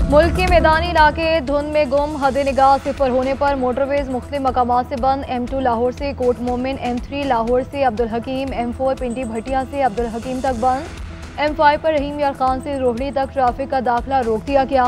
मुल्क के मैदानी इलाके धुंध में गुम, हद निगाह सिफर होने पर मोटरवेज मुख्तलिफ मकामात से बंद। M2 लाहौर से कोट मोमिन, M3 लाहौर से अब्दुल हकीम, M4 पिंडी भटिया से अब्दुल हकीम तक बंद। M5 पर रहीम यार खान से रोहड़ी तक ट्रैफिक का दाखिला रोक दिया गया।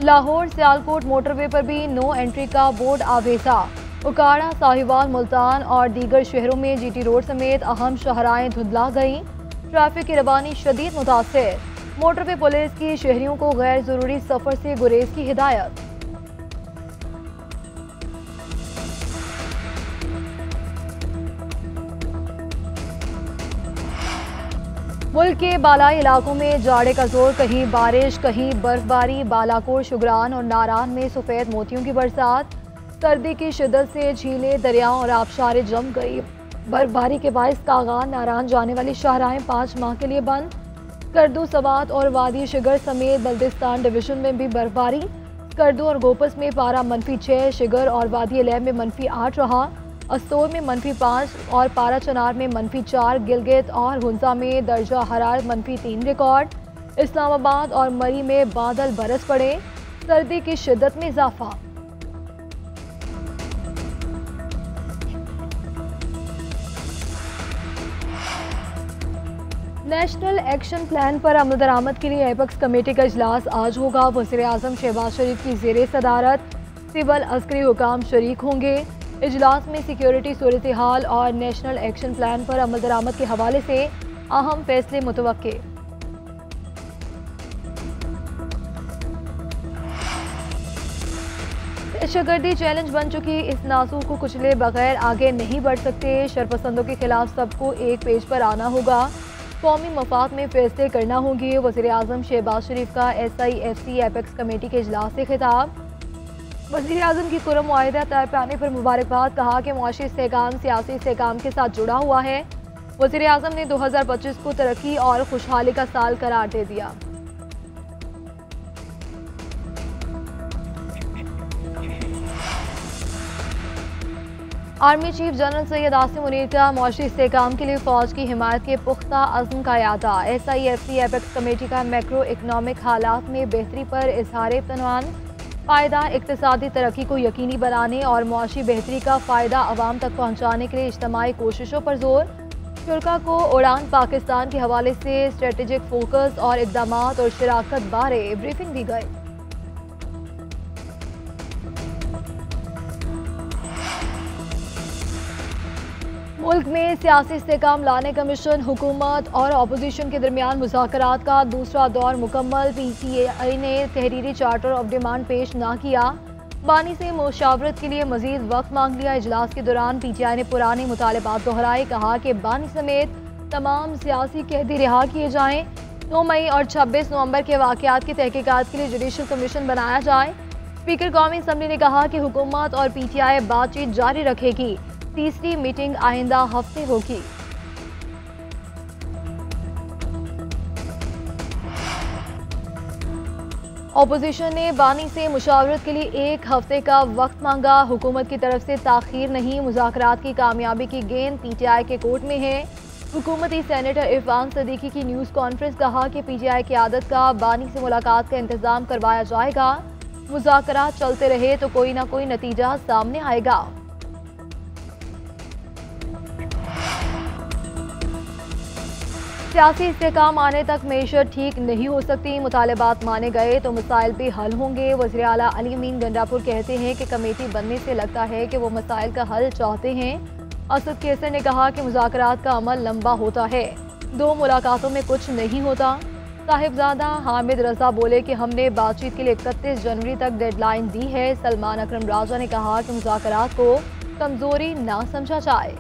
लाहौर सियालकोट मोटरवे पर भी नो एंट्री का बोर्ड आवेजा। उकाड़ा, साहिवाल, मुल्तान और दीगर शहरों में GT रोड समेत अहम शहराएं धुंधला गईं। ट्रैफिक की रवानी शदीद मुतासिर। मोटरवे पुलिस की शहरियों को गैर जरूरी सफर से गुरेज की हिदायत। मुल्क के बालाई इलाकों में जाड़े का जोर, कहीं बारिश कहीं बर्फबारी। बालाकोट, शुगरान और नारान में सफेद मोतियों की बरसात। सर्दी की शिद्दत से झीलें, दरियाओं और आबशारें जम गई। बर्फबारी के बायस कागान, नारान जाने वाली शाहराहें 5 माह के लिए बंद। करदू, सवात और वादी शिगर समेत बल्दिस्तान डिवीजन में भी बर्फबारी। करदू और गोपस में पारा -6, शिगर और वादी अलैब में -8 रहा। अस्तोर में -5 और पारा चनार में -4। गिलगित और हुंजा में दर्जा हरारत -3 रिकॉर्ड। इस्लामाबाद और मरी में बादल बरस पड़े। सर्दी की शिद्दत में इजाफा। नेशनल एक्शन प्लान पर अमल दरामद के लिए एपेक्स कमेटी का इजलास आज होगा। वज़ीर आज़म शहबाज शरीफ की ज़ेरे सदारत सिविल अस्करी हुकाम शरीक होंगे। इजलास में सिक्योरिटी सूरत हाल और नेशनल एक्शन प्लान पर अमल दरामद के हवाले से अहम फैसले मुतवक्के। दहशतगर्दी चैलेंज बन चुकी इस नासूर को कुचले बगैर आगे नहीं बढ़ सकते। शरपसंदों के खिलाफ सबको एक पेज पर आना होगा। कौमी मफाद में फैसले करना होंगे। वज़ीर आज़म शहबाज शरीफ का SIFC एपेक्स कमेटी के इजलास से खिताब। वज़ीर आज़म की कुर्र मुआहिदा तय पाने पर मुबारकबाद। कहा कि मुआशी इस्तेहकाम सियासी इस्तेहकाम के साथ जुड़ा हुआ है। वज़ीर आज़म ने 2025 को तरक्की और खुशहाली का साल करार दे दिया। Army chief general Syed Asim Munir का मुआशी इस्तेहकाम के लिए फौज की हिमायत के पुख्ता अज़्म का यादा। SIFC एपेक्स कमेटी का मैक्रो इकनॉमिक हालात में बेहतरी पर इजहार इत्मीनान। पायदार इक़्तिसादी तरक्की को यकीनी बनाने और मुआशी बेहतरी का फ़ायदा अवाम तक पहुँचाने के लिए इज्तिमाई कोशिशों पर जोर। शुरा को उड़ान पाकिस्तान के हवाले से स्ट्रेटेजिक फोकस और इक़दामात और शराकत बारे ब्रीफिंग दी गई। मुल्क में सियासी इस्तेहकाम लाने का मिशन। हुकूमत और अपोजिशन के दरमियान मुज़ाकरात का दूसरा दौर मुकम्मल। PTI ने तहरीरी चार्टर ऑफ डिमांड पेश ना किया। बानी से मुशावरत के लिए मजीद वक्त मांग लिया। इजलास के दौरान PTI ने पुराने मुतालबात दोहराए। कहा कि बानी समेत तमाम सियासी कैदी रिहा किए जाएँ। 9 मई और 26 नवंबर के वाक़यात की तहकीकात के लिए जुडिशल कमीशन बनाया जाए। स्पीकर कौमी असम्बली ने कहा कि हुकूमत और PTI बातचीत जारी रखेगी। तीसरी मीटिंग आइंदा हफ्ते होगी। अपोजिशन ने बानी से मुशावरत के लिए 1 हफ्ते का वक्त मांगा। हुकूमत की तरफ से ताखीर नहीं। मुज़ाकरात की कामयाबी की गेंद PTI के कोर्ट में है। हुकूमती सेनेटर इरफान सदीकी की न्यूज़ कॉन्फ्रेंस। कहा कि PTI क़यादत का बानी से मुलाकात का इंतज़ाम करवाया जाएगा। मुज़ाकरात चलते रहे तो कोई ना कोई नतीजा सामने आएगा। सियासी इस्तेहकाम आने तक मेशत ठीक नहीं हो सकती। मुतालबात माने गए तो मसाइल भी हल होंगे। वज़ीर आला अली अमीन गंडापुर कहते हैं कि कमेटी बनने से लगता है कि वो मसाइल का हल चाहते हैं। असद कैसर ने कहा कि मुज़ाकरात का अमल लंबा होता है, 2 मुलाकातों में कुछ नहीं होता। साहिबजादा हामिद रजा बोले कि हमने बातचीत के लिए 31 जनवरी तक डेडलाइन दी है। सलमान अकरम राजा ने कहा कि मुज़ाकरात को कमज़ोरी ना समझा जाए।